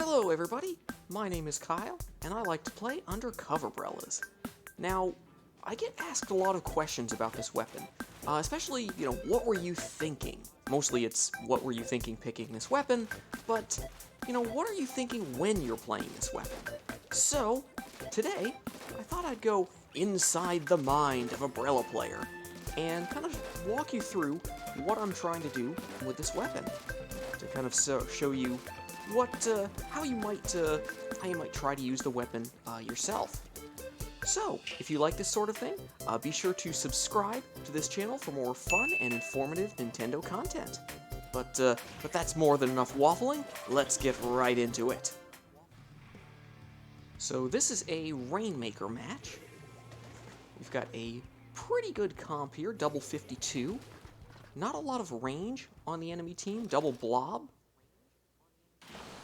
Hello everybody, my name is Kyle, and I like to play Undercover Brellas. Now, I get asked a lot of questions about this weapon, especially, what were you thinking? Mostly it's, what were you thinking picking this weapon, but, what are you thinking when you're playing this weapon? So, today, I thought I'd go inside the mind of a Brella player, and kind of walk you through what I'm trying to do with this weapon, to kind of show you how you might try to use the weapon yourself. So, if you like this sort of thing, be sure to subscribe to this channel for more fun and informative Nintendo content. But that's more than enough waffling. Let's get right into it. So this is a Rainmaker match. We've got a pretty good comp here, double 52. Not a lot of range on the enemy team, double blob.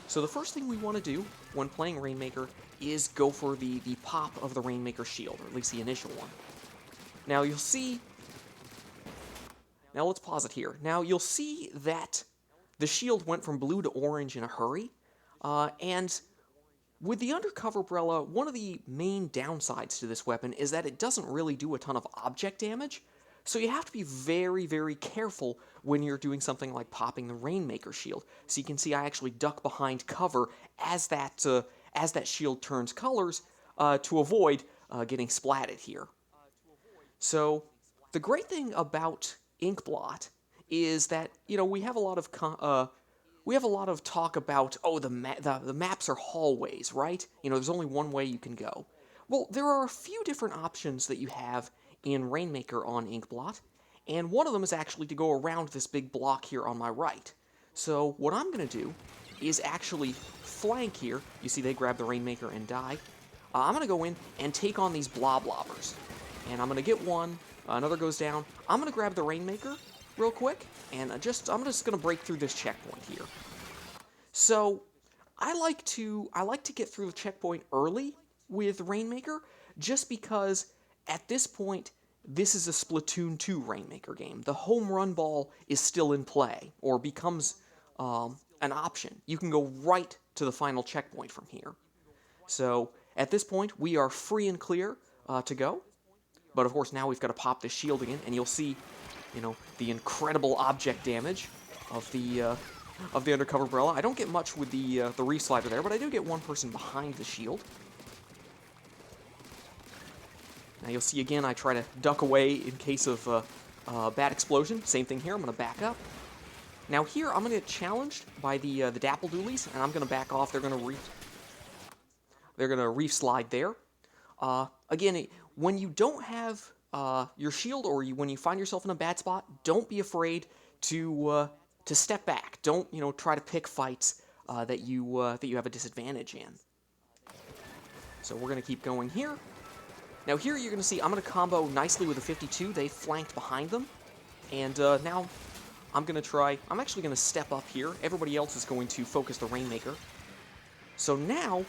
So the first thing we want to do when playing Rainmaker is go for the pop of the Rainmaker shield, or at least the initial one. Now you'll see... Now let's pause it here. Now you'll see that the shield went from blue to orange in a hurry, and with the Undercover Brella, one of the main downsides to this weapon is that it doesn't really do a ton of object damage, so you have to be very, very careful when you're doing something like popping the Rainmaker shield. So you can see I actually duck behind cover as that shield turns colors to avoid getting splatted here. So the great thing about Inkblot is that we have a lot of talk about the maps are hallways, right? There's only one way you can go. Well, there are a few different options that you have in Rainmaker on Inkblot, and one of them is actually to go around this big block here on my right. So what I'm going to do is actually flank here. You see they grab the Rainmaker and die. I'm going to go in and take on these blobbers. And I'm going to get one, another goes down. I'm going to grab the Rainmaker real quick, and I'm just going to break through this checkpoint here. So I like to get through the checkpoint early with Rainmaker, just because at this point, this is a Splatoon 2 Rainmaker game. The home run ball is still in play, or becomes an option. You can go right to the final checkpoint from here. So, at this point, we are free and clear to go. But of course, now we've got to pop this shield again, and you'll see, the incredible object damage of the Undercover Brella. I don't get much with the Reef Slider there, but I do get one person behind the shield. Now you'll see again, I try to duck away in case of bad explosion. Same thing here, I'm going to back up. Now here, I'm going to get challenged by the Dapple Doolies, and I'm going to back off. They're going to reef slide there. Again, when you don't have your shield, or when you find yourself in a bad spot, don't be afraid to step back. Don't try to pick fights that you have a disadvantage in. So we're going to keep going here. Now here you're going to see I'm going to combo nicely with a 52. They flanked behind them. And now I'm actually going to step up here. Everybody else is going to focus the Rainmaker. So now,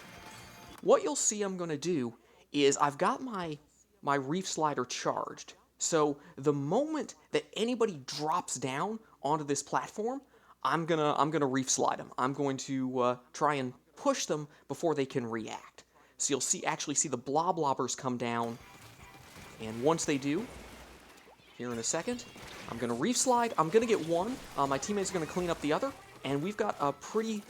what you'll see I'm going to do is I've got my Reef Slider charged. So the moment that anybody drops down onto this platform, I'm gonna Reef Slide them. I'm going to try and push them before they can react. So you'll actually see the blobbers come down, and once they do, here in a second, I'm going to Reef Slide. I'm going to get one. My teammate's going to clean up the other, and we've got a pretty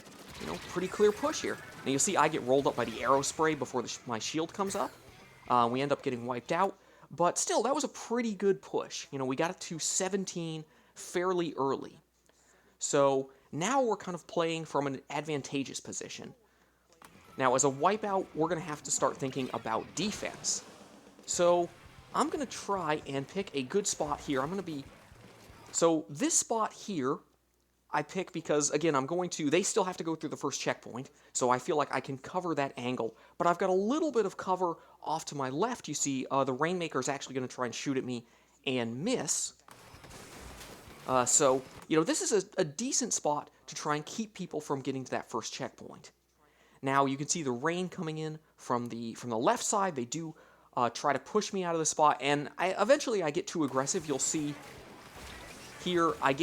clear push here. Now you'll see I get rolled up by the arrow spray before my shield comes up. We end up getting wiped out, but still, that was a pretty good push. We got it to 17 fairly early. So now we're kind of playing from an advantageous position. Now, as a wipeout, we're going to have to start thinking about defense. So, I'm going to try and pick a good spot here. So, this spot here, I pick because, again, they still have to go through the first checkpoint, so I feel like I can cover that angle. But I've got a little bit of cover off to my left. You see, the Rainmaker is actually going to try and shoot at me and miss. So, this is a decent spot to try and keep people from getting to that first checkpoint. Now you can see the rain coming in from the left side. They do try to push me out of the spot, and eventually I get too aggressive. You'll see here I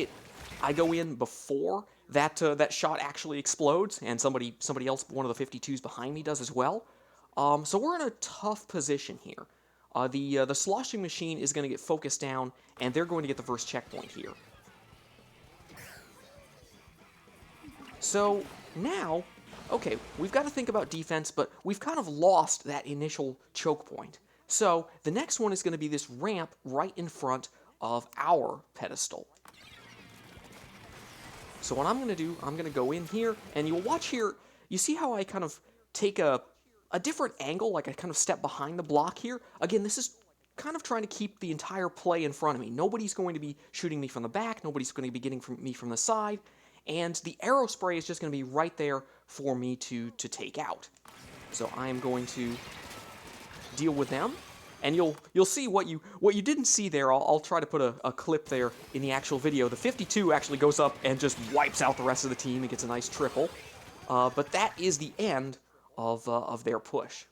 go in before that shot actually explodes, and somebody else, one of the 52s behind me, does as well. So we're in a tough position here. The sloshing machine is going to get focused down, and they're going to get the first checkpoint here. So now, okay, we've got to think about defense, but we've kind of lost that initial choke point. So the next one is going to be this ramp right in front of our pedestal. So what I'm going to do, I'm going to go in here, and you'll watch here, you see how I kind of take a different angle, like I kind of step behind the block here? Again, this is kind of trying to keep the entire play in front of me. Nobody's going to be shooting me from the back, nobody's going to be getting me from the side, and the arrow spray is just going to be right there for me to take out. So I am going to deal with them, and you'll see what you didn't see there. I'll try to put a clip there in the actual video. The 52 actually goes up and just wipes out the rest of the team and gets a nice triple. But that is the end of their push.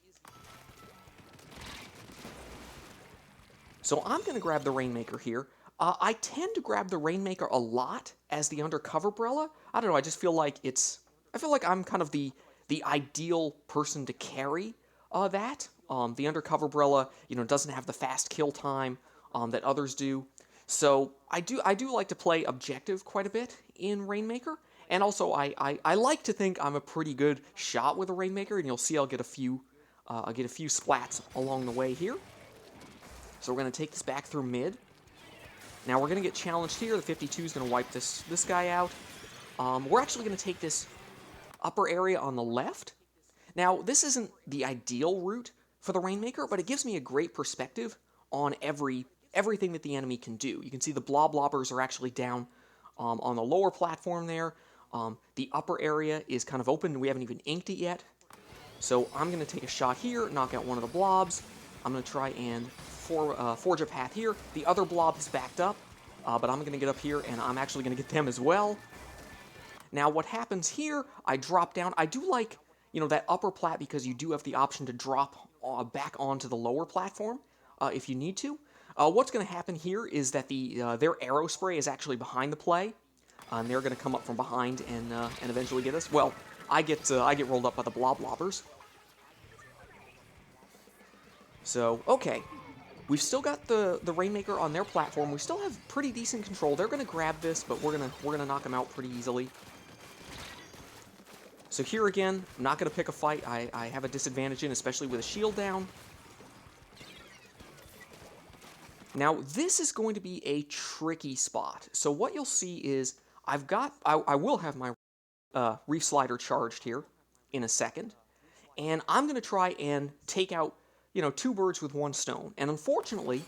So I'm going to grab the Rainmaker here. I tend to grab the Rainmaker a lot as the Undercover Brella. I don't know, I just feel like I feel like I'm kind of the ideal person to carry that. The Undercover Brella, doesn't have the fast kill time that others do. So I do like to play objective quite a bit in Rainmaker. And also, I like to think I'm a pretty good shot with a Rainmaker, and you'll see I'll get a few splats along the way here. So we're going to take this back through mid. Now we're going to get challenged here. The 52 is going to wipe this guy out. We're actually going to take this upper area on the left. Now, this isn't the ideal route for the Rainmaker, but it gives me a great perspective on everything that the enemy can do. You can see the blobbers are actually down on the lower platform there. The upper area is kind of open. We haven't even inked it yet. So I'm going to take a shot here, knock out one of the blobs. I'm going to try and forge a path here. The other blob is backed up, but I'm going to get up here, and I'm actually going to get them as well. Now, what happens here, I drop down. I do like, that upper plat because you do have the option to drop back onto the lower platform if you need to. What's going to happen here is that their arrow spray is actually behind the play, and they're going to come up from behind and eventually get us. Well, I get rolled up by the blobbers. So, okay. We've still got the Rainmaker on their platform. We still have pretty decent control. They're going to grab this, but we're gonna knock them out pretty easily. So here again, I'm not going to pick a fight. I have a disadvantage in, especially with a shield down. Now, this is going to be a tricky spot. So what you'll see is I will have my Reef Slider charged here in a second. And I'm going to try and take out, two birds with one stone. And unfortunately,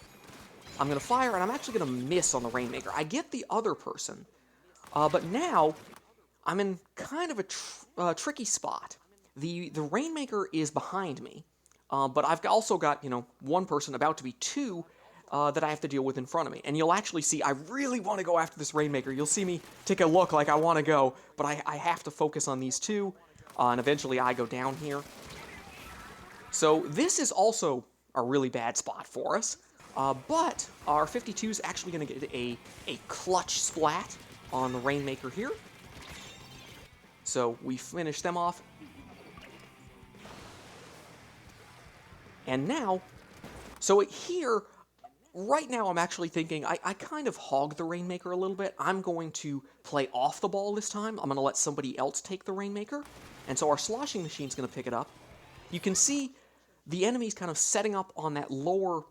I'm going to fire, and I'm actually going to miss on the Rainmaker. I get the other person, but now I'm in kind of a tricky spot. The Rainmaker is behind me, but I've also got, one person, about to be two, that I have to deal with in front of me. And you'll actually see I really want to go after this Rainmaker. You'll see me take a look like I want to go, but I have to focus on these two, and eventually I go down here. So this is also a really bad spot for us, but our 52 is actually going to get a clutch splat on the Rainmaker here. So we finish them off. And now, so here, right now I'm actually thinking I kind of hog the Rainmaker a little bit. I'm going to play off the ball this time. I'm going to let somebody else take the Rainmaker. And so our sloshing machine's going to pick it up. You can see the enemy's kind of setting up on that lower,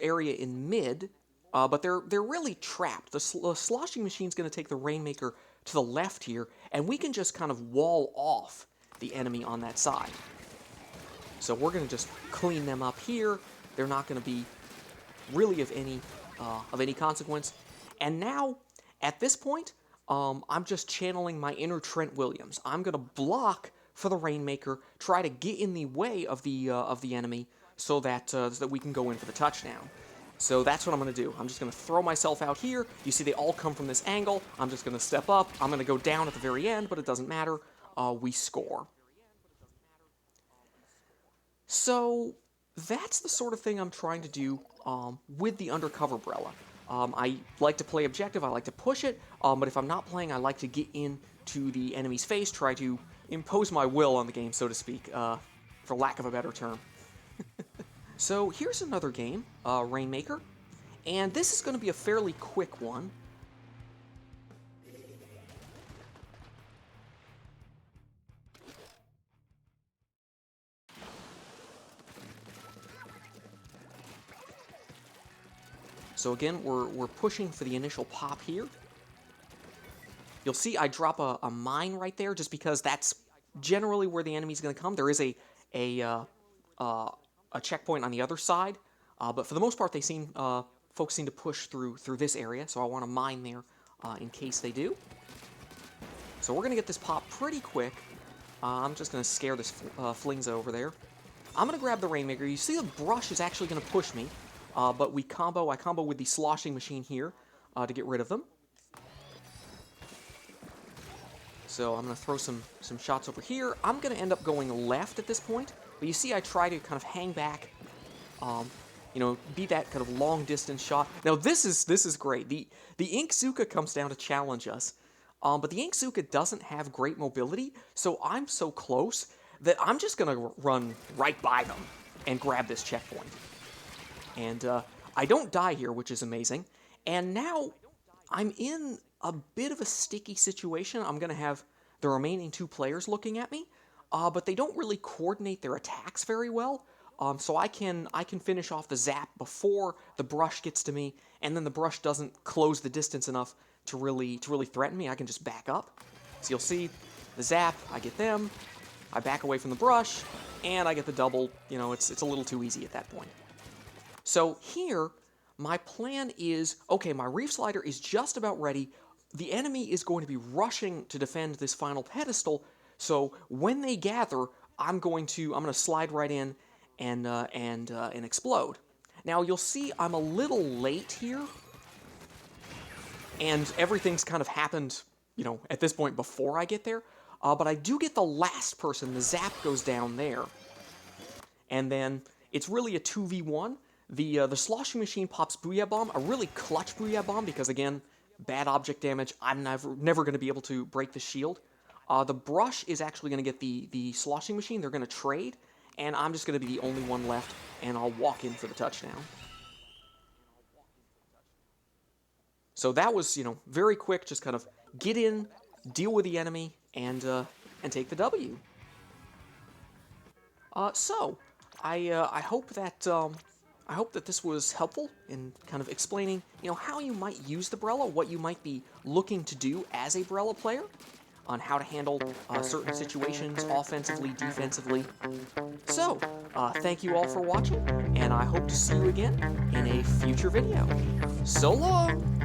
area in mid, but they're really trapped. The sloshing machine's going to take the Rainmaker to the left here, and we can just kind of wall off the enemy on that side. So we're going to just clean them up here. They're not going to be really of any consequence. And now, at this point, I'm just channeling my inner Trent Williams. I'm going to block for the Rainmaker, try to get in the way of the enemy so that we can go in for the touchdown. So that's what I'm going to do. I'm just going to throw myself out here. You see they all come from this angle. I'm just going to step up. I'm going to go down at the very end, but it doesn't matter. We score. So that's the sort of thing I'm trying to do with the Undercover Brella. I like to play objective. I like to push it. But if I'm not playing, I like to get in to the enemy's face, try to impose my will on the game, so to speak, for lack of a better term. So here's another game, Rainmaker, and this is going to be a fairly quick one. So again, we're pushing for the initial pop here. You'll see I drop a mine right there just because that's generally where the enemy's going to come. There is a checkpoint on the other side, but for the most part, folks seem to push through this area. So I want to mine there in case they do. So we're going to get this pop pretty quick. I'm just going to scare this Flingza over there. I'm going to grab the Rainmaker. You see the brush is actually going to push me, but I combo with the sloshing machine here to get rid of them. So I'm going to throw some shots over here. I'm going to end up going left at this point, but you see I try to kind of hang back, be that kind of long distance shot. Now this is great. The Inkzuka comes down to challenge us, but the Inkzuka doesn't have great mobility, so I'm so close that I'm just going to run right by them and grab this checkpoint. And I don't die here, which is amazing. And now I'm in a bit of a sticky situation. I'm going to have the remaining two players looking at me, but they don't really coordinate their attacks very well. So I can finish off the zap before the brush gets to me, and then the brush doesn't close the distance enough to really threaten me. I can just back up. So you'll see the zap, I get them, I back away from the brush, and I get the double. It's a little too easy at that point. So here, my plan is, okay, my Reef Slider is just about ready. The enemy is going to be rushing to defend this final pedestal, so when they gather, I'm going to slide right in and explode. Now you'll see I'm a little late here, and everything's kind of happened, at this point before I get there. But I do get the last person. The zap goes down there, and then it's really a 2v1. The sloshing machine pops Booyah Bomb, a really clutch Booyah Bomb, because again, bad object damage. I'm never going to be able to break the shield. The brush is actually going to get the sloshing machine. They're going to trade, and I'm just going to be the only one left, and I'll walk in for the touchdown. So that was, very quick. Just kind of get in, deal with the enemy, and take the W. So I hope that this was helpful in kind of explaining, how you might use the Brella, what you might be looking to do as a Brella player, on how to handle certain situations, offensively, defensively. So, thank you all for watching, and I hope to see you again in a future video. So long!